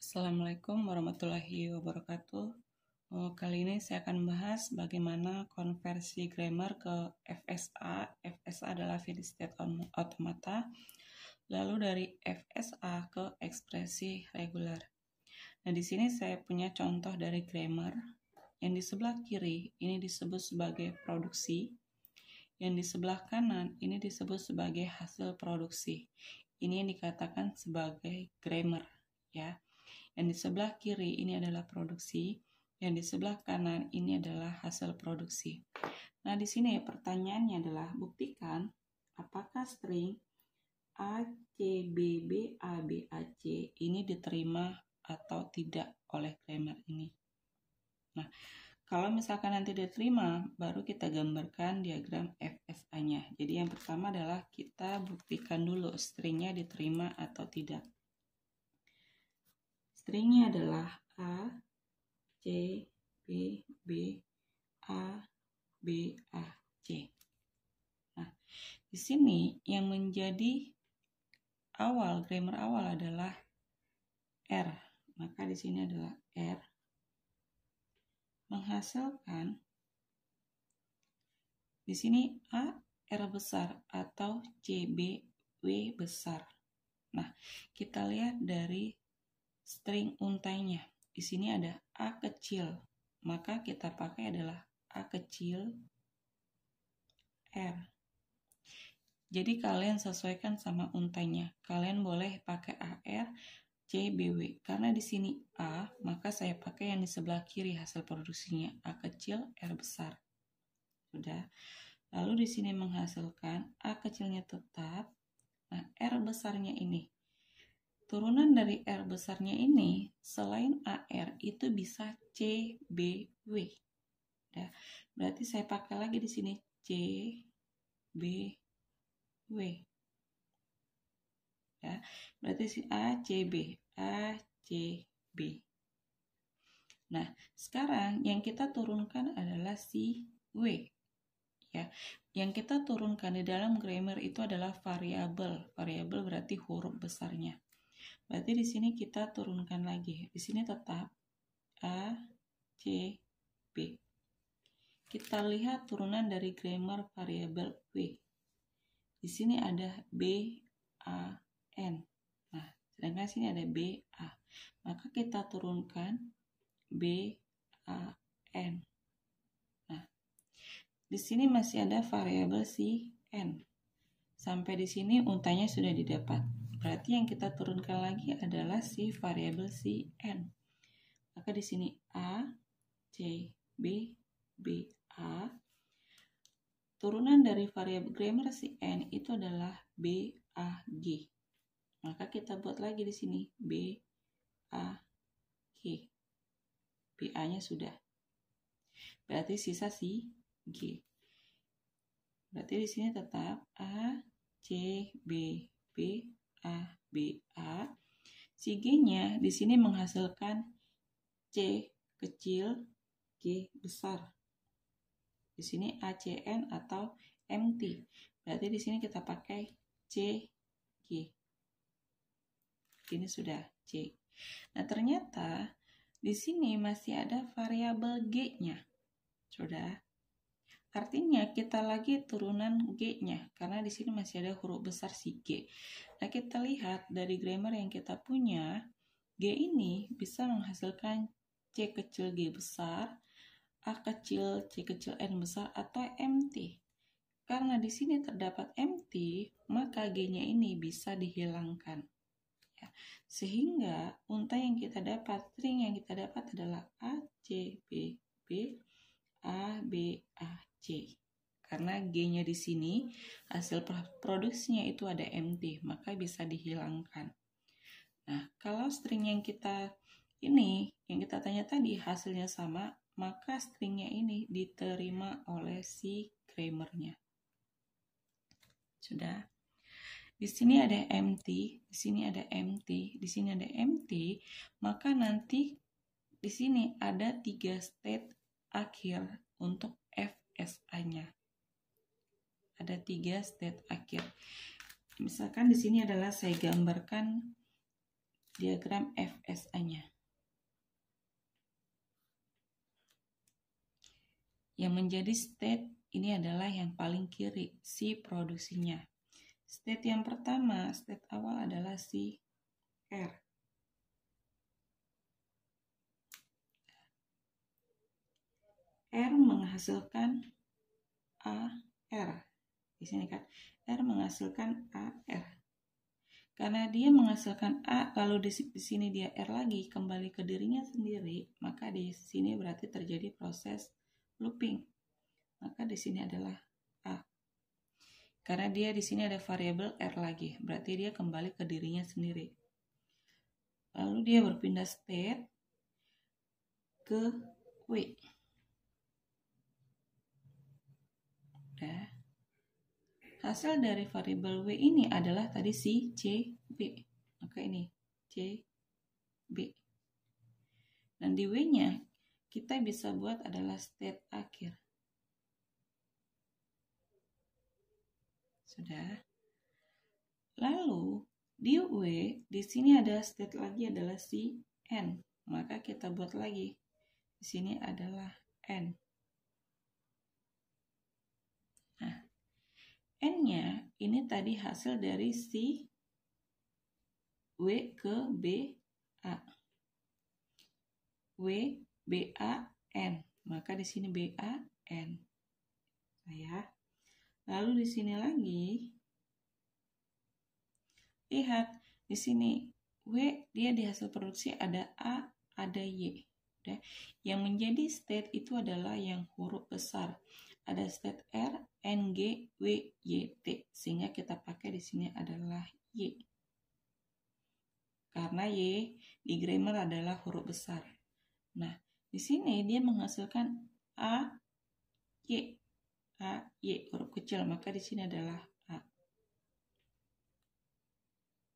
Assalamualaikum warahmatullahi wabarakatuh. Kali ini saya akan membahas bagaimana konversi grammar ke FSA. FSA adalah Finite State Automata. Lalu dari FSA ke ekspresi reguler. Nah, di sini saya punya contoh dari grammar. Yang di sebelah kiri ini disebut sebagai produksi. Yang di sebelah kanan ini disebut sebagai hasil produksi. Ini yang dikatakan sebagai grammar, ya. Yang di sebelah kiri ini adalah produksi, yang di sebelah kanan ini adalah hasil produksi. Nah, di sini pertanyaannya adalah buktikan apakah string A, C, B, B, A, B, A, C ini diterima atau tidak oleh grammar ini. Nah, kalau misalkan nanti diterima, baru kita gambarkan diagram FSA-nya. Jadi yang pertama adalah kita buktikan dulu stringnya diterima atau tidak. Stringnya adalah A, C, B, B, A, B, A, C. Nah, di sini yang menjadi grammar awal adalah R. Maka di sini adalah R menghasilkan di sini A, R besar atau C, B, W besar. Nah, kita lihat dari string untainya. Di sini ada A kecil, maka kita pakai adalah A kecil R. Jadi kalian sesuaikan sama untainya. Kalian boleh pakai AR, C, B, W. Karena di sini A, maka saya pakai yang di sebelah kiri hasil produksinya. A kecil, R besar. Sudah. Lalu di sini menghasilkan A kecilnya tetap. Nah, R besarnya ini. Turunan dari R besarnya ini, selain AR, itu bisa C, B, W. Ya, berarti saya pakai lagi di sini C, B, W. Ya, berarti si A, C, B. A, C, B. Nah, sekarang yang kita turunkan adalah si W. Ya, yang kita turunkan di dalam grammar itu adalah variabel. Variabel berarti huruf besarnya. Berarti di sini kita turunkan lagi. Di sini tetap A, C, B. Kita lihat turunan dari grammar variabel W. Di sini ada B, A, N. Nah, sedangkan sini ada B, A. Maka kita turunkan B, A, N. Nah, di sini masih ada variabel si N. Sampai di sini untainya sudah didapat. Berarti yang kita turunkan lagi adalah si variabel si N. Maka di sini A, C, B, B, A. Turunan dari variabel grammar si N itu adalah B, A, G. Maka kita buat lagi di sini B, A, G. B, A-nya sudah. Berarti sisa si G. Berarti di sini tetap A, C, B, B, A, B, A. Si G-nya di sini menghasilkan C kecil, G besar. Di sini ACN atau MT. Berarti di sini kita pakai C, G. Ini sudah C. Nah, ternyata di sini masih ada variabel G-nya. Sudah. Artinya kita lagi turunan G-nya karena di sini masih ada huruf besar si G. Nah, kita lihat dari grammar yang kita punya, G ini bisa menghasilkan C kecil G besar, A kecil C kecil N besar atau MT. Karena di sini terdapat MT, maka G-nya ini bisa dihilangkan. Ya. Sehingga untai yang kita dapat, string yang kita dapat adalah A, C, B, B, A, B, A, C. Karena G-nya di sini hasil produksinya itu ada MT, maka bisa dihilangkan. Nah, kalau string yang kita tanya tadi hasilnya sama, maka stringnya ini diterima oleh si grammarnya. Sudah. Di sini ada MT, di sini ada MT, di sini ada MT, maka nanti di sini ada 3 state akhir untuk FSA-nya. Ada 3 state akhir. Misalkan di sini adalah saya gambarkan diagram FSA-nya. yang menjadi state ini adalah yang paling kiri, si produksinya. State yang pertama, state awal adalah si R. R menghasilkan AR. Di sini kan, R menghasilkan AR. Karena dia menghasilkan A, kalau di sini dia R lagi, kembali ke dirinya sendiri, maka di sini berarti terjadi proses looping. Maka di sini adalah A. Karena dia di sini ada variabel R lagi, berarti dia kembali ke dirinya sendiri. Lalu dia berpindah state ke W. Udah. Hasil dari variabel W ini adalah tadi si CB. Maka ini CB. Dan di W-nya kita bisa buat adalah state akhir. Sudah. Lalu di W di sini ada state lagi adalah si N. Maka kita buat lagi. Di sini adalah N. Nah, N-nya ini tadi hasil dari si W ke BA. W, BA, N. Maka di sini BA, N. Ya. Lalu di sini lagi, lihat di sini W dia di hasil produksi ada A, ada Y. Udah. Yang menjadi state itu adalah yang huruf besar. Ada state R, N, G, W, Y, T. Sehingga kita pakai di sini adalah Y. Karena Y di grammar adalah huruf besar. Nah, di sini dia menghasilkan A, Y. A, Y, huruf kecil. Maka di sini adalah A.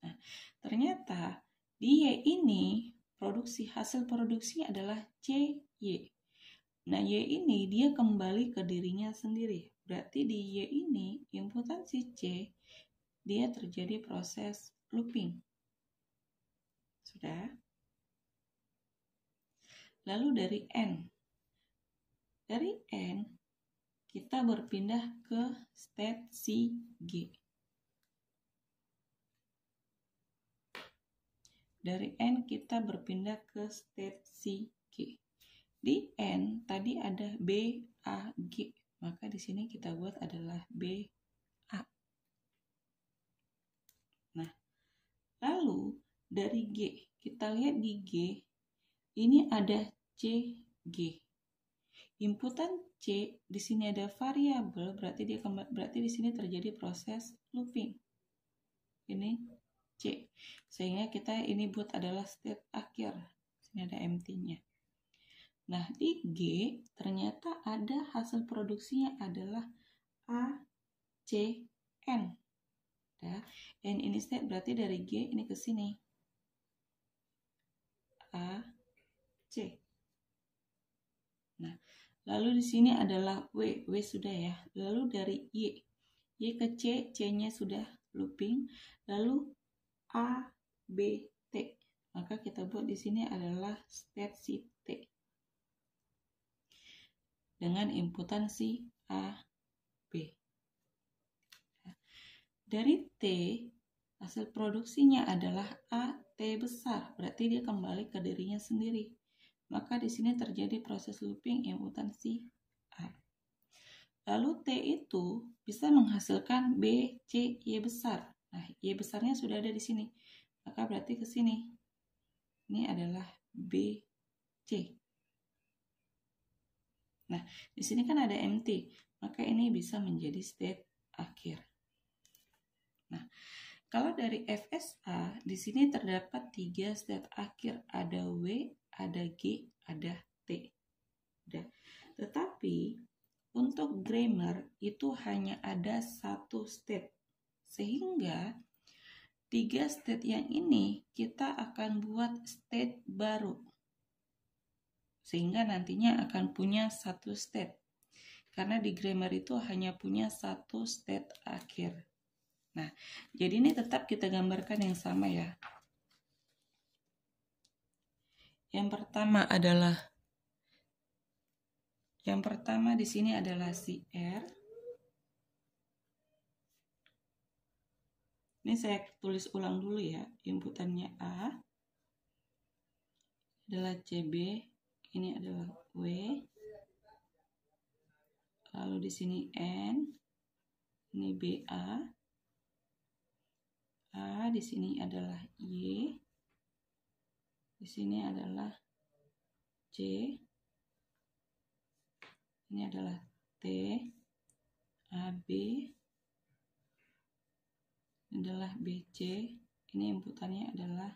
Nah, ternyata di Y ini hasil produksinya adalah C, Y. Nah, Y ini dia kembali ke dirinya sendiri. Berarti di Y ini, inputan si C, dia terjadi proses looping. Sudah? Lalu dari N. Dari N, kita berpindah ke state si G. Dari N, kita berpindah ke state si G. Di N tadi ada B, A, G. Maka di sini kita buat adalah B, A. Nah, lalu dari G, kita lihat di G, ini ada C, G. Inputan C, di sini ada variabel, berarti di sini terjadi proses looping. Ini C. Sehingga kita ini buat adalah state akhir. Sini ada empty-nya. Nah, di G ternyata ada hasil produksinya adalah A, C, N. Ya, N ini state berarti dari G ini ke sini. A, C. Nah, lalu di sini adalah W. W sudah ya. Lalu dari Y. Y ke C, C-nya sudah looping. Lalu A, B, T. Maka kita buat di sini adalah state si T. Dengan inputan si A, B. Dari T, hasil produksinya adalah A, T besar. Berarti dia kembali ke dirinya sendiri. Maka di sini terjadi proses looping inputan si A. Lalu T itu bisa menghasilkan B, C, Y besar. Nah, Y besarnya sudah ada di sini. Maka berarti ke sini. Ini adalah B, C. Nah, di sini kan ada empty, maka ini bisa menjadi state akhir. Nah, kalau dari FSA, di sini terdapat 3 state akhir. Ada W, ada G, ada T. Udah. Tetapi, untuk grammar itu hanya ada 1 state. Sehingga, 3 state yang ini kita akan buat state baru. Sehingga nantinya akan punya 1 state. Karena di grammar itu hanya punya 1 state akhir. Nah, jadi ini tetap kita gambarkan yang sama ya. Yang pertama adalah Yang pertama di sini adalah si R. Ini saya tulis ulang dulu ya. Inputannya A adalah CB, ini adalah W. Lalu di sini N, ini BA. A di sini adalah Y. Di sini adalah C. Ini adalah T, AB, ini adalah BC, ini inputannya adalah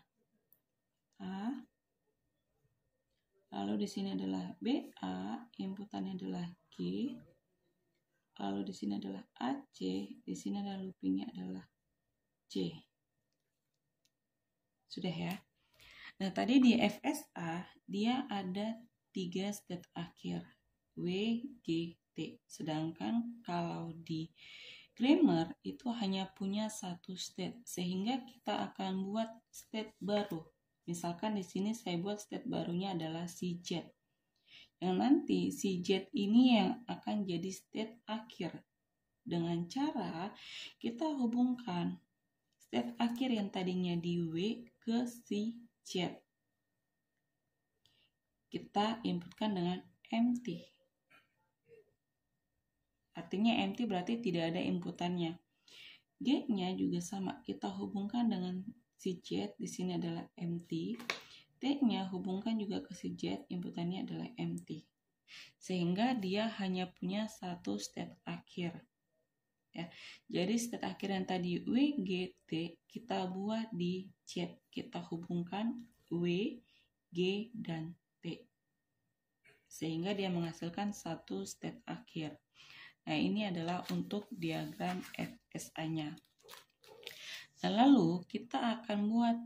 A. Lalu di sini adalah BA, inputannya adalah G. Lalu di sini adalah AC, di sini adalah loopingnya adalah C. Sudah ya. Nah, tadi di FSA dia ada 3 state akhir. W, G, T. Sedangkan kalau di grammar itu hanya punya 1 state, sehingga kita akan buat state baru. Misalkan di sini saya buat state barunya adalah si Z. Yang nanti si Z ini yang akan jadi state akhir. Dengan cara kita hubungkan state akhir yang tadinya di W ke si Z. Kita inputkan dengan empty. Artinya empty berarti tidak ada inputannya. G-nya juga sama, kita hubungkan dengan si Z, di sini adalah empty. T-nya hubungkan juga ke si Z, inputannya adalah empty. Sehingga dia hanya punya 1 state akhir. Ya. Jadi state akhir yang tadi W, G, T kita buat di Z. Kita hubungkan W, G, dan T. Sehingga dia menghasilkan 1 state akhir. Nah, ini adalah untuk diagram FSA-nya. Nah, lalu kita akan buat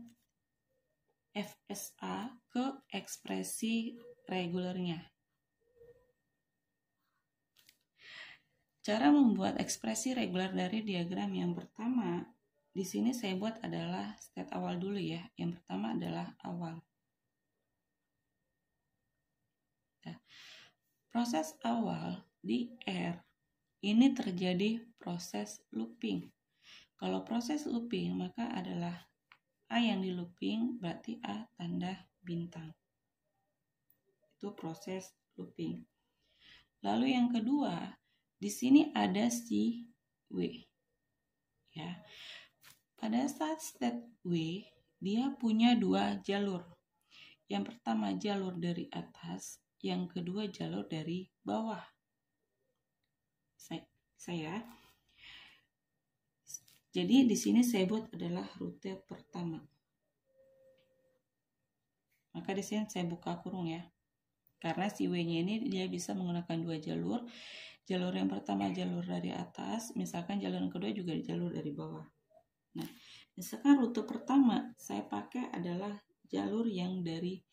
FSA ke ekspresi regulernya. Cara membuat ekspresi reguler dari diagram yang pertama, di sini saya buat adalah state awal dulu ya. Yang pertama adalah awal. Nah, proses awal di R ini terjadi proses looping. Kalau proses looping maka adalah A yang di looping berarti A tanda bintang. Itu proses looping. Lalu yang kedua, di sini ada si W. Ya. Pada saat state W, dia punya 2 jalur. Yang pertama jalur dari atas, yang kedua jalur dari bawah. Jadi di sini saya buat adalah rute pertama. Maka di sini saya buka kurung ya. Karena si W-nya ini dia bisa menggunakan 2 jalur. Jalur yang pertama jalur dari atas, misalkan jalur yang kedua juga jalur dari bawah. Nah, misalkan rute pertama saya pakai adalah jalur yang dari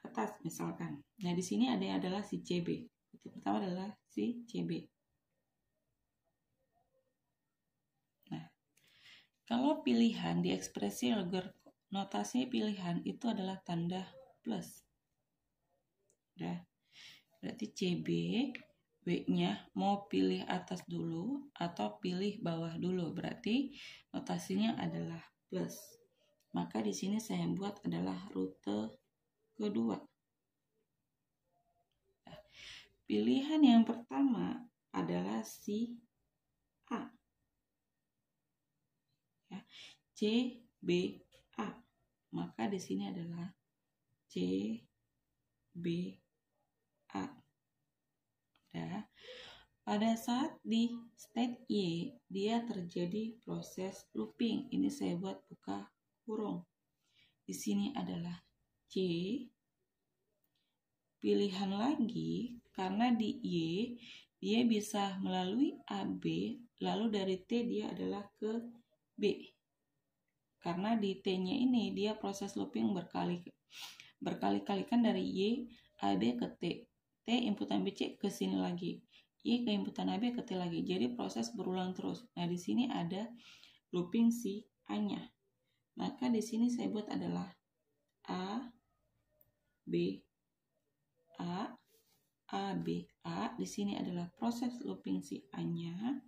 atas misalkan. Nah, di sini adalah si CB. Rute pertama adalah si CB. Nah, kalau pilihan di ekspresi reguler, notasi pilihan itu adalah tanda plus. Udah. Berarti CB, W-nya mau pilih atas dulu atau pilih bawah dulu. Berarti notasinya adalah plus. Maka di sini saya buat adalah rute kedua. Nah, pilihan yang pertama adalah si A. Ya, C, B, A. Maka di sini adalah C, B, A. Nah, pada saat di state Y, dia terjadi proses looping. Ini saya buat buka kurung. Di sini adalah C. Pilihan lagi, karena di Y, dia bisa melalui AB, lalu dari T dia adalah ke B. Karena di T-nya ini, dia proses looping berkali-kalikan dari Y, AB ke T. T inputan BC ke sini lagi. Y ke inputan AB ke T lagi. Jadi proses berulang terus. Nah, di sini ada looping si A-nya. Maka di sini saya buat adalah A, B, A, A, B, A. Di sini adalah proses looping si A-nya.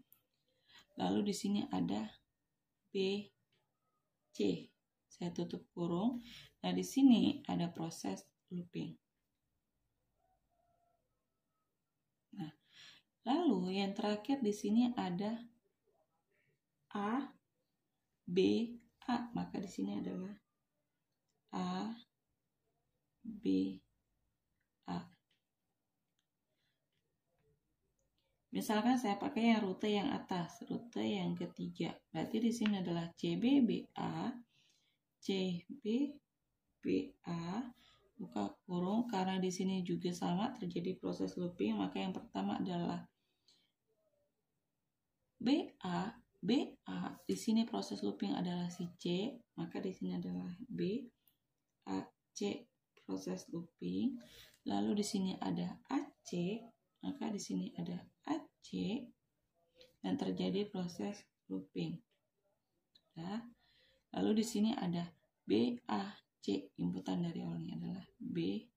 Lalu di sini ada B, C. Saya tutup kurung. Nah, di sini ada proses looping. Nah, lalu yang terakhir di sini ada A, B, A. Maka di sini adalah A, B, A. Misalkan saya pakai yang rute yang atas, rute yang ketiga. Berarti di sini adalah CB, BA, CB, BA, buka kurung. Karena di sini juga sama terjadi proses looping, maka yang pertama adalah BA, BA. Di sini proses looping adalah si C, maka di sini adalah B, A, C, proses looping. Lalu di sini ada AC, maka di sini ada AC dan terjadi proses looping. Nah, lalu di sini ada BAC, inputan dari awalnya adalah BAC.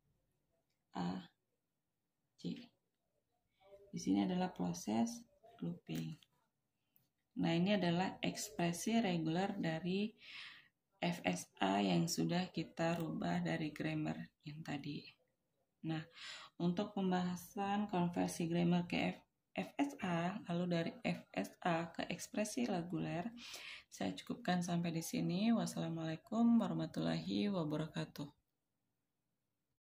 Di sini adalah proses looping. Nah, ini adalah ekspresi reguler dari FSA yang sudah kita rubah dari grammar yang tadi. Nah, untuk pembahasan konversi grammar ke FSA, lalu dari FSA ke ekspresi reguler, saya cukupkan sampai di sini. Wassalamualaikum warahmatullahi wabarakatuh.